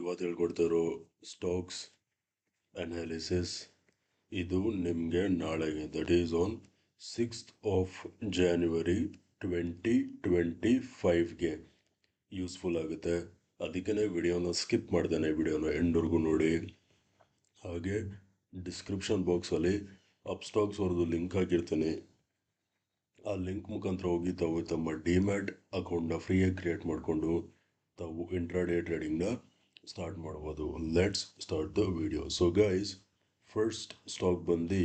ಇವತ್ತು ಹೇಳ್ಕೊಡ್ತಾ ಇರೋ ಸ್ಟಾಕ್ಸ್ ಅನಾಲಿಸಿಸ್ ಇದು ನಿಮಗೆ ನಾಳೆಗೆ that is on 6th January 2025ಗೆ ಯೂಸ್ಫುಲ್ ಆಗುತ್ತೆ. ಅದಕ್ಕೆ ವಿಡಿಯೋನ ಸ್ಕಿಪ್ ಮಾಡ್ದೇನೆ ವಿಡಿಯೋನ ಎಂಡ್ವರೆಗೂ ನೋಡಿ. ಹಾಗೆ ಡಿಸ್ಕ್ರಿಪ್ಷನ್ ಬಾಕ್ಸಲ್ಲಿ ಅಪ್ಸ್ಟಾಕ್ಸ್ ಅವ್ರದ್ದು ಲಿಂಕ್ ಹಾಕಿರ್ತೀನಿ. ಆ ಲಿಂಕ್ ಮುಖಾಂತರ ಹೋಗಿ ತಾವು ತಮ್ಮ ಡಿಮ್ಯಾಟ್ ಅಕೌಂಟ್ನ ಫ್ರೀಯಾಗಿ ಕ್ರಿಯೇಟ್ ಮಾಡಿಕೊಂಡು ತಾವು ಇಂಟ್ರಾಡೇ ಟ್ರೇಡಿಂಗ್ನ ಸ್ಟಾರ್ಟ್ ಮಾಡ್ಬೋದು. Let's start the video. So guys, first stock ಬಂದು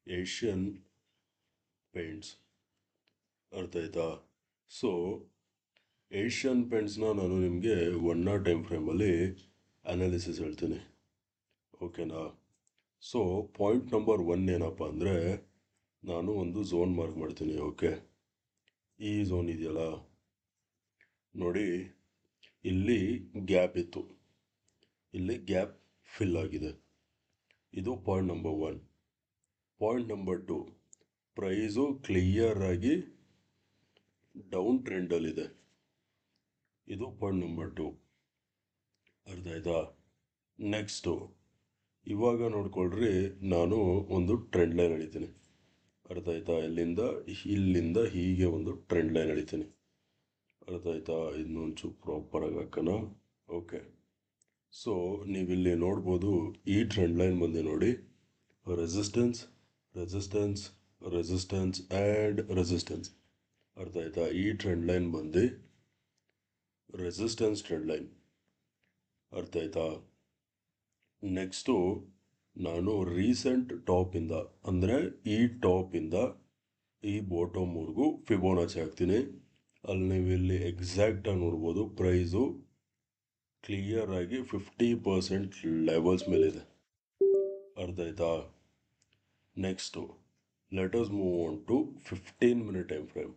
ಏಷ್ಯನ್ ಪೇಂಟ್ಸ್, ಅರ್ಥ ಆಯ್ತಾ? ಸೊ ಏಷ್ಯನ್ ಪೇಂಟ್ಸ್ನ ನಾನು ನಿಮಗೆ 1 hour ಟೈಮ್ ಫ್ರೇಮಲ್ಲಿ ಅನಾಲಿಸಿಸ್ ಹೇಳ್ತೀನಿ, ಓಕೆನಾ? ಸೊ ಪಾಯಿಂಟ್ ನಂಬರ್ 1 ಏನಪ್ಪ ಅಂದರೆ, ನಾನು ಒಂದು ಝೋನ್ ಮಾರ್ಕ್ ಮಾಡ್ತೀನಿ. ಓಕೆ, ಈ ಝೋನ್ ಇದೆಯಲ್ಲ ನೋಡಿ, ಇಲ್ಲಿ ಗ್ಯಾಪ್ ಇತ್ತು, ಇಲ್ಲಿ ಗ್ಯಾಪ್ ಫಿಲ್ ಆಗಿದೆ. ಇದು point number 1. Point number 2, price clear ಆಗಿ ಡೌನ್ ಟ್ರೆಂಡಲ್ಲಿದೆ. ಇದು ಪಾಯಿಂಟ್ ನಂಬರ್ 2, ಅರ್ಥ ಆಯ್ತಾ? ನೆಕ್ಸ್ಟು ಇವಾಗ ನೋಡ್ಕೊಳ್ರಿ, ನಾನು ಒಂದು ಟ್ರೆಂಡ್ ಲೈನ್ ಎಳಿತೀನಿ, ಅರ್ಥ ಆಯ್ತಾ? ಇಲ್ಲಿಂದ ಹೀಗೆ ಒಂದು ಟ್ರೆಂಡ್ ಲೈನ್ ಎಳಿತೀನಿ, ಅರ್ಥ ಆಯ್ತಾ? ಇನ್ನೊಂಚು ಪ್ರಾಪರಾಗಿ ಹಾಕೋಣ. ಓಕೆ, ಸೊ ನೀವಿಲ್ಲಿ ನೋಡ್ಬೋದು, ಈ ಟ್ರೆಂಡ್ ಲೈನ್ ಬಂದು ನೋಡಿ, resistance resistance resistance and resistance, ಅರ್ಥ ಆಯ್ತಾ? ಈ ಟ್ರೆಂಡ್ ಲೈನ್ ಬಂದು ರೆಸಿಸ್ಟೆನ್ಸ್ ಟ್ರೆಂಡ್ ಲೈನ್, ಅರ್ಥ ಆಯ್ತಾ? ನೆಕ್ಸ್ಟು ನಾನು ರೀಸೆಂಟ್ ಟಾಪಿಂದ, ಅಂದರೆ ಈ ಟಾಪಿಂದ ಈ ಬಾಟಮ್ವರೆಗೂ ಫಿಬೋನಾಚಿ ಹಾಕ್ತೀನಿ. ಅಲ್ಲಿ ನೀವು ಇಲ್ಲಿ ಎಕ್ಸಾಕ್ಟಾಗಿ ನೋಡ್ಬೋದು, ಪ್ರೈಸು ಕ್ಲಿಯರ್ ಆಗಿ 50% ಲೆವೆಲ್ಸ್ ಮೇಲಿದೆ, ಅರ್ಥ ಆಯ್ತಾ? Next let us move on to 15 minute time frame,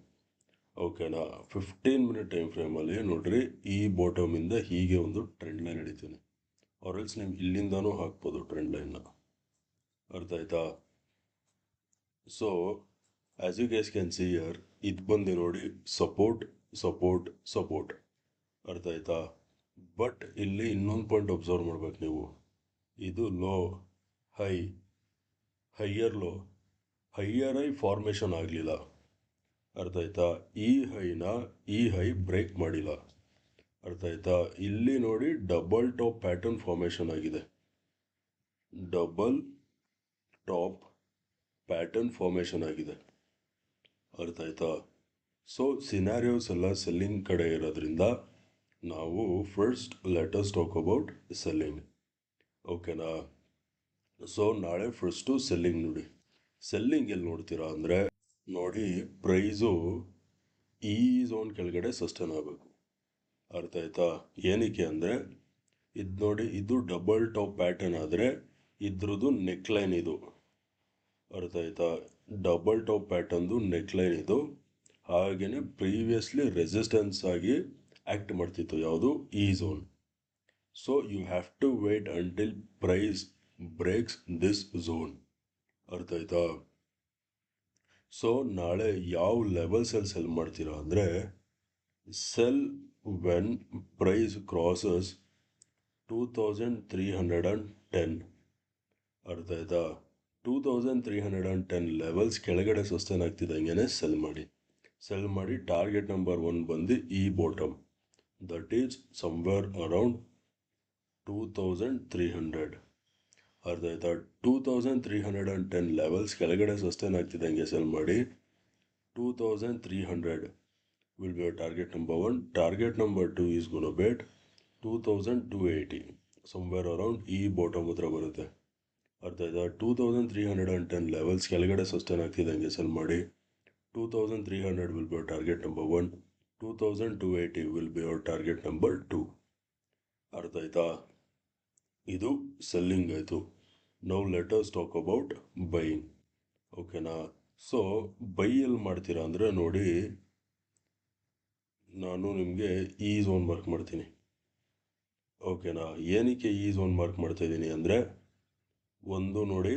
ಓಕೆನಾ? 15 minute ಟೈಮ್ ಫ್ರೇಮಲ್ಲಿ ನೋಡ್ರಿ, ಈ ಬಾಟಮಿಂದ ಹೀಗೆ ಒಂದು ಟ್ರೆಂಡ್ ಲೈನ್ ಹಿಡಿತೀನಿ, ಆರ್ಎಲ್ಸ್ ನೀವು ಇಲ್ಲಿಂದನೂ ಹಾಕ್ಬೋದು ಟ್ರೆಂಡ್ ಲೈನ್ನ, ಅರ್ಥ ಆಯ್ತಾ? So as you guys can see here, ಇದು ಬಂದು ನೋಡಿ ಸಪೋರ್ಟ್ ಸಪೋರ್ಟ್ ಸಪೋರ್ಟ್, ಅರ್ಥ ಆಯ್ತಾ? ಬಟ್ ಇಲ್ಲಿ ಇನ್ನೊಂದು ಪಾಯಿಂಟ್ ಅಬ್ಸರ್ವ್ ಮಾಡ್ಬೇಕು ನೀವು, ಇದು low high, higher low, higher high formation ಆಗಲಿಲ್ಲ, ಅರ್ಥ ಆಯ್ತಾ? ಈ ಹೈ ಬ್ರೇಕ್ ಮಾಡಿಲ್ಲ, ಅರ್ಥ ಆಯ್ತಾ? ಇಲ್ಲಿ ನೋಡಿ ಡಬಲ್ ಟಾಪ್ ಪ್ಯಾಟರ್ನ್ ಫಾರ್ಮೇಷನ್ ಆಗಿದೆ, ಡಬಲ್ ಟಾಪ್ ಪ್ಯಾಟರ್ನ್ ಫಾರ್ಮೇಷನ್ ಆಗಿದೆ, ಅರ್ಥ ಆಯ್ತಾ? ಸೊ ಸಿನಾರಿಯೋಸ್ ಎಲ್ಲ ಸೆಲ್ಲಿಂಗ್ ಕಡೆ ಇರೋದ್ರಿಂದ ನಾವು first let us talk about selling, ಓಕೆನಾ? ಸೊ ನಾಳೆ ಫಸ್ಟು ಸೆಲ್ಲಿಂಗ್ ನೋಡಿ. ಸೆಲ್ಲಿಂಗ್ ಎಲ್ಲಿ ನೋಡ್ತೀರಾ ಅಂದರೆ ನೋಡಿ, ಪ್ರೈಸು ಈ ಝೋನ್ ಕೆಳಗಡೆ ಸಸ್ಟೇನ್ ಆಗಬೇಕು, ಅರ್ಥ ಆಯ್ತಾ? ಏನಕ್ಕೆ ಅಂದರೆ ಇದು ನೋಡಿ, ಇದು ಡಬಲ್ ಟಾಪ್ ಪ್ಯಾಟರ್ನ್ ಆದರೆ ಇದ್ರದ್ದು ನೆಕ್ಲೈನ್ ಇದು, ಅರ್ಥ ಆಯ್ತಾ? ಡಬಲ್ ಟಾಪ್ ಪ್ಯಾಟರ್ನ್ದು ನೆಕ್ಲೈನ್ ಇದು, ಹಾಗೆಯೇ ಪ್ರೀವಿಯಸ್ಲಿ ರೆಸಿಸ್ಟೆನ್ಸ್ ಆಗಿ ಆ್ಯಕ್ಟ್ ಮಾಡ್ತಿತ್ತು, ಯಾವುದು? ಈ zone. So you have to wait until price breaks this zone, ಅರ್ಥ ಆಯ್ತಾ? ಸೊ ನಾಳೆ ಯಾವ ಲೆವೆಲ್ಸಲ್ಲಿ ಸೆಲ್ ಮಾಡ್ತೀರಾ ಅಂದರೆ, ಸೆಲ್ ವೆನ್ ಪ್ರೈಸ್ ಕ್ರಾಸಸ್ 2310, ಅರ್ಥ ಆಯ್ತಾ? 2310 ಲೆವೆಲ್ಸ್ ಕೆಳಗಡೆ ಸಸ್ಟೇನ್ ಆಗ್ತಿದ್ದಂಗೆ ಸೆಲ್ ಮಾಡಿ ಟಾರ್ಗೆಟ್ ನಂಬರ್ 1 ಬಂದು ಈ bottom, that is somewhere around 2300, ಅರ್ಥ ಆಯ್ತಾ? 2310 ಲೆವೆಲ್ಸ್ ಕೆಳಗಡೆ ಸಸ್ಟೇನ್ ಆಗ್ತಿದ್ದಂಗೆ ಸೆಲ್ ಮಾಡಿ. 2300 will be your target number 1. Target number 2 is going to be 2280, somewhere around ಈ ಬಾಟಮ್ ಹತ್ರ ಬರುತ್ತೆ, ಅರ್ಥ ಆಯ್ತಾ? 2310 ಲೆವೆಲ್ಸ್ ಕೆಳಗಡೆ ಸಸ್ಟೇನ್ ಆಗ್ತಿದ್ದಂಗೆ ಸೆಲ್ ಮಾಡಿ. 2300 will be your target number 1. 2280 will be your target number 2, ಅರ್ಥ ಆಯ್ತಾ? ಇದು ಸೆಲ್ಲಿಂಗ್ ಆಯಿತು. Now let us talk about buying, ಓಕೆನಾ? ಸೊ ಬೈ ಎಲ್ಲಿ ಮಾಡ್ತೀರಾ ಅಂದರೆ ನೋಡಿ, ನಾನು ನಿಮಗೆ ಈ ಝೋನ್ ಮಾರ್ಕ್ ಮಾಡ್ತೀನಿ, ಓಕೆನಾ? ಏನಕ್ಕೆ ಈ ಝೋನ್ ಮಾರ್ಕ್ ಮಾಡ್ತಾ ಇದ್ದೀನಿ ಅಂದರೆ, ಒಂದು ನೋಡಿ,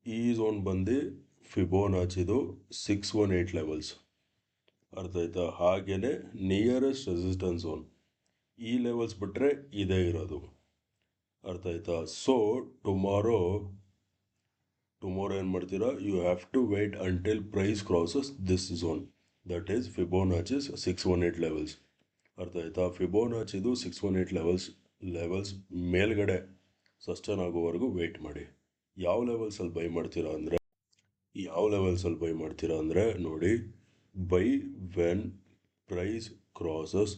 ಈ ಝೋನ್ ಬಂದು ಫಿಬೋನಾಚಿದು 618 ಲೆವೆಲ್ಸ್, ಅರ್ಥ ಆಯ್ತಾ? ಹಾಗೆಯೇ ನಿಯರೆಸ್ಟ್ ರೆಸಿಸ್ಟೆನ್ಸ್ ಝೋನ್ ಈ ಲೆವೆಲ್ಸ್ ಬಿಟ್ಟರೆ ಇದೇ ಇರೋದು. ಅರ್ಥ ಆಯ್ತಾ? ಸೊ ಟುಮಾರೋ ಏನು ಮಾಡ್ತೀರಾ, you have to wait until price crosses this zone, that is Fibonacci's 618 levels. ಅರ್ಥ ಆಯ್ತಾ? ಫಿಬೋನಾಚಿದು 618 ಲೆವೆಲ್ಸ್ ಮೇಲ್ಗಡೆ ಸಸ್ಟೈನ್ ಆಗೋವರೆಗೂ ವೇಟ್ ಮಾಡಿ. ಯಾವ ಲೆವೆಲ್ಸಲ್ಲಿ ಬೈ ಮಾಡ್ತೀರಾ ಅಂದರೆ ನೋಡಿ, ಬೈ ವೆನ್ ಪ್ರೈಸ್ ಕ್ರಾಸಸ್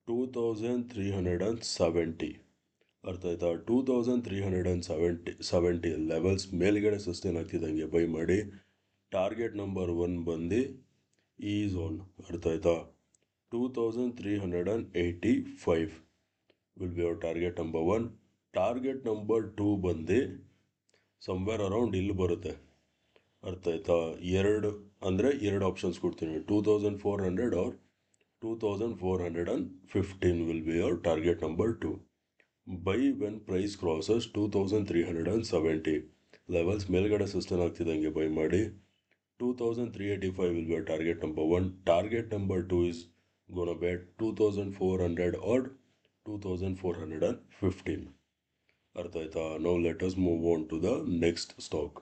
2370. ಅರ್ಥ ಆಯ್ತಾ? 2370 ಲೆವೆಲ್ಸ್ ಮೇಲ್ಗಡೆ ಸಸ್ಟೈನ್ ಆಗ್ತಿದ್ದಂಗೆ ಬೈ ಮಾಡಿ. ಟಾರ್ಗೆಟ್ ನಂಬರ್ 1 ಬಂದು ಈ ಝೋನ್. ಅರ್ಥ ಆಯ್ತಾ? 2385 will be our target number 1. Target number 2 ಬಂದು ಸಮ್ವೇರ್ ಅರೌಂಡ್ ಇಲ್ಲಿ ಬರುತ್ತೆ. ಅರ್ಥ ಆಯ್ತಾ? ಎರಡು ಆಪ್ಷನ್ಸ್ ಕೊಡ್ತೀನಿ, 2400 or 2415 will be our target number 2. Buy when price crosses 2370 levels ಮೇಲ್ಗಡೆ ಸಸ್ಟೈನ್ ಆಗ್ತಿದ್ದಂಗೆ ಬೈ ಮಾಡಿ. 2385 will be our target number 1. Target number 2 is gonna be 2400 or 2415. ಅರ್ಥ ಆಯ್ತಾ? Now let us move on to the next stock.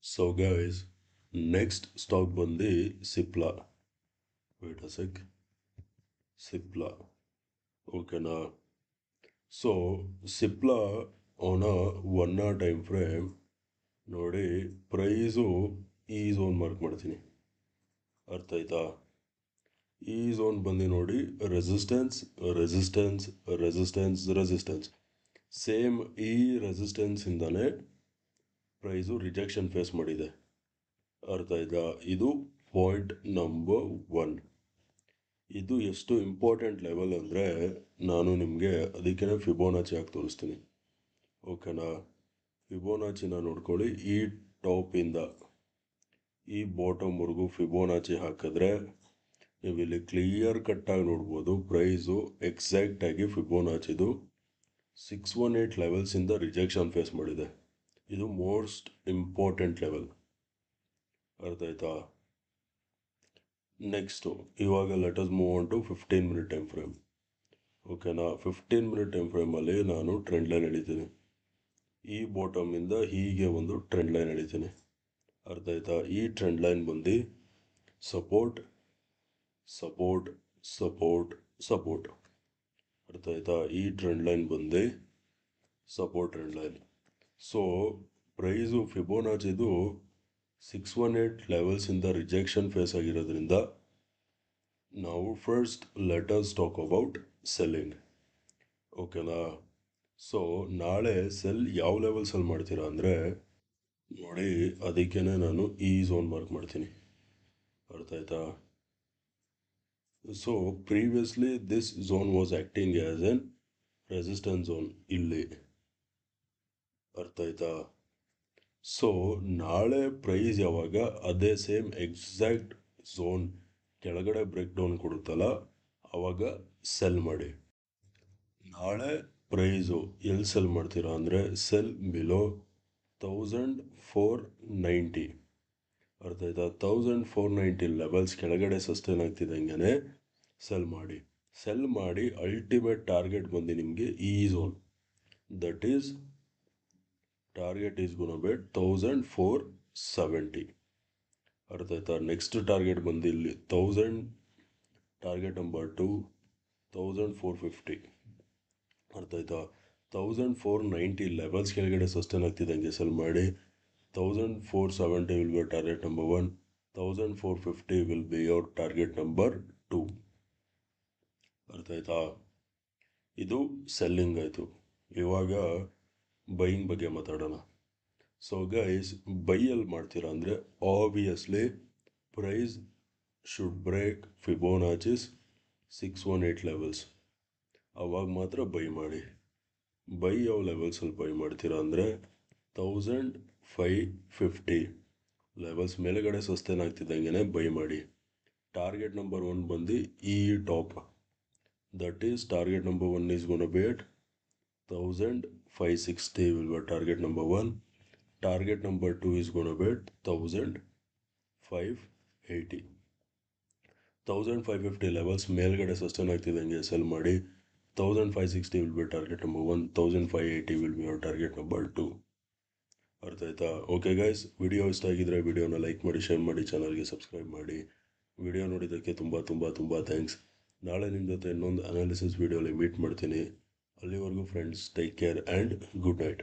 So guys, next stock ಬಂದು Cipla. Wait a sec. Cipla, ಓಕೆನಾ? So Cipla on a 1 hour time frame ನೋಡಿ, price ಈ zone mark ಮಾಡ್ತೀನಿ. ಅರ್ಥ ಆಯ್ತಾ? ಈ ಝೋನ್ ಬಂದು ನೋಡಿ, ರೆಸಿಸ್ಟೆನ್ಸ್ ಸೇಮ್ ಈ ರೆಸಿಸ್ಟೆನ್ಸಿಂದನೇ ಪ್ರೈಸು ರಿಜೆಕ್ಷನ್ ಫೇಸ್ ಮಾಡಿದೆ. ಅರ್ಥ ಆಯ್ತಾ? ಇದು ಪಾಯಿಂಟ್ ನಂಬರ್ 1. ಇದು ಎಷ್ಟು ಇಂಪಾರ್ಟೆಂಟ್ ಲೆವೆಲ್ ಅಂದರೆ ನಾನು ನಿಮಗೆ ಅದಕ್ಕೆ ಫಿಬೋನಾಚಿ ಹಾಕಿ ತೋರಿಸ್ತೀನಿ. ಓಕೆನಾ? ಫಿಬೋನಾಚಿನ ನೋಡ್ಕೊಳ್ಳಿ. ಈ ಟಾಪಿಂದ ಈ ಬಾಟಮ್ವರೆಗೂ ಫಿಬೋನಾಚಿ ಹಾಕಿದ್ರೆ ನೀವು ಇಲ್ಲಿ ಕ್ಲಿಯರ್ ಕಟ್ಟಾಗಿ ನೋಡ್ಬೋದು. ಪ್ರೈಸು ಎಕ್ಸಾಕ್ಟಾಗಿ ಫಿಬೋನಾಚಿದು 618 ಲೆವೆಲ್ಸಿಂದ ರಿಜೆಕ್ಷನ್ ಫೇಸ್ ಮಾಡಿದೆ. ಇದು ಮೋಸ್ಟ್ ಇಂಪಾರ್ಟೆಂಟ್ ಲೆವೆಲ್. ಅರ್ಥ ಆಯ್ತಾ? ನೆಕ್ಸ್ಟು ಇವಾಗ let us move on to 15 minute time frame. ಓಕೆನಾ? 15 minute ಟೈಮ್ ಫ್ರೇಮಲ್ಲಿ ನಾನು ಟ್ರೆಂಡ್ ಲೈನ್ ಎಳಿತೀನಿ. ಈ ಬಾಟಮಿಂದ ಹೀಗೆ ಒಂದು ಟ್ರೆಂಡ್ ಲೈನ್ ಎಳಿತೀನಿ. ಅರ್ಥ ಆಯ್ತಾ? ಈ ಟ್ರೆಂಡ್ ಲೈನ್ ಬಂದು ಸಪೋರ್ಟ್. ಅರ್ಥ ಆಯ್ತಾ? ಈ ಟ್ರೆಂಡ್ ಲೈನ್ ಬಂದು support trend line. So price ಫಿಬೋನಾಚಿದು 618 ಲೆವೆಲ್ಸಿಂದ ರಿಜೆಕ್ಷನ್ ಫೇಸ್ ಆಗಿರೋದ್ರಿಂದ ನಾವು first let us talk about selling. ಓಕೆನಾ? ಸೊ ನಾಳೆ ಸೆಲ್ ಯಾವ ಲೆವೆಲ್ಸಲ್ಲಿ ಮಾಡ್ತೀರಾ ಅಂದರೆ ನೋಡಿ, ಅದಕ್ಕೇ ನಾನು ಈ ಝೋನ್ ಮಾರ್ಕ್ ಮಾಡ್ತೀನಿ. ಅರ್ಥ ಆಯ್ತಾ? So previously this zone was acting as an resistance zone ಇಲ್ಲಿ. ಅರ್ಥ ಆಯ್ತಾ? ಸೊ ನಾಳೆ ಪ್ರೈಸ್ ಯಾವಾಗ ಅದೇ ಸೇಮ್ ಎಕ್ಸಾಕ್ಟ್ ಝೋನ್ ಕೆಳಗಡೆ ಬ್ರೇಕ್ ಡೌನ್ ಕೊಡುತ್ತಲ್ಲ, ಆವಾಗ ಸೆಲ್ ಮಾಡಿ. ನಾಳೆ ಪ್ರೈಸು ಎಲ್ಲಿ ಸೆಲ್ ಮಾಡ್ತೀರಾ ಅಂದರೆ ಸೆಲ್ ಬಿಲೋ 1490. ಅರ್ಥ ಆಯ್ತಾ? 1490 ಲೆವೆಲ್ಸ್ ಕೆಳಗಡೆ ಸಸ್ಟೈನ್ ಆಗ್ತಿದ್ದಂಗೆ ಸೆಲ್ ಮಾಡಿ ಅಲ್ಟಿಮೇಟ್ ಟಾರ್ಗೆಟ್ ಬಂದು ನಿಮಗೆ ಈ zone, that is target is gonna B 1470. ಅರ್ಥ ಆಯ್ತಾ? ನೆಕ್ಸ್ಟ್ ಟಾರ್ಗೆಟ್ ಬಂದು ಇಲ್ಲಿ 1000. Target number 2 1450. ಅರ್ಥ ಆಯ್ತಾ? 1490 ಲೆವೆಲ್ಸ್ ಕೆಳಗಡೆ ಸಸ್ಟೈನ್ ಆಗ್ತಿದ್ದಂಗೆ ಸೆಲ್ ಮಾಡಿ. 1470 will be target number 1. 1450 will be your target number 2. ಅರ್ಥ ಆಯ್ತಾ? ಇದು ಸೆಲ್ಲಿಂಗ್ ಆಯಿತು. ಇವಾಗ ಬೈಯಿಂಗ್ ಬಗ್ಗೆ ಮಾತಾಡೋಣ. ಸೊ ಗೈಸ್, ಬೈಯಲ್ಲಿ ಮಾಡ್ತೀರಾ ಅಂದರೆ obviously price should break Fibonacci's 618 levels. ಅವಾಗ ಮಾತ್ರ ಬೈ ಮಾಡಿ. ಬೈ ಯಾವ ಲೆವೆಲ್ಸಲ್ಲಿ ಬೈ ಮಾಡ್ತೀರಾ ಅಂದರೆ 1550 ಲೆವೆಲ್ಸ್ ಮೇಲೆಗಡೆ ಸಸ್ಟೈನ್ ಆಗ್ತಿದ್ದಂಗೆ ಬೈ ಮಾಡಿ. ಟಾರ್ಗೆಟ್ ನಂಬರ್ 1 ಬಂದು ಈ top, that is target number 1 is gonna B at 1560 will be target number 1. Target number 2 is going to be 1580. 1550 levels ಮೇಲ್ಗಡೆ ಸಸ್ಟೈನ್ ಆಗ್ತಿದ್ದಂಗೆ ಸೆಲ್ ಮಾಡಿ. 1560 will be target number 1, 1580 will be your target number 2. ಅರ್ಥ ಆಯ್ತಾ? Okay guys, video ಇಷ್ಟ ಆಗಿದ್ರೆ ವಿಡಿಯೋನ like ಮಾಡಿ, share ಮಾಡಿ, ಚಾನಲ್ಗೆ ಸಬ್ಸ್ಕ್ರೈಬ್ ಮಾಡಿ. ವಿಡಿಯೋ ನೋಡಿದ್ದಕ್ಕೆ ತುಂಬ ತುಂಬ ತುಂಬ ಥ್ಯಾಂಕ್ಸ್. ನಾಳೆ ನಿಮ್ಮ ಜೊತೆ ಇನ್ನೊಂದು ಅನಾಲಿಸಿಸ್ ವಿಡಿಯೋಲಿ ಮೀಟ್ ಮಾಡ್ತೀನಿ. ಅಲ್ಲಿವರೆಗೂ friends, take care and good night.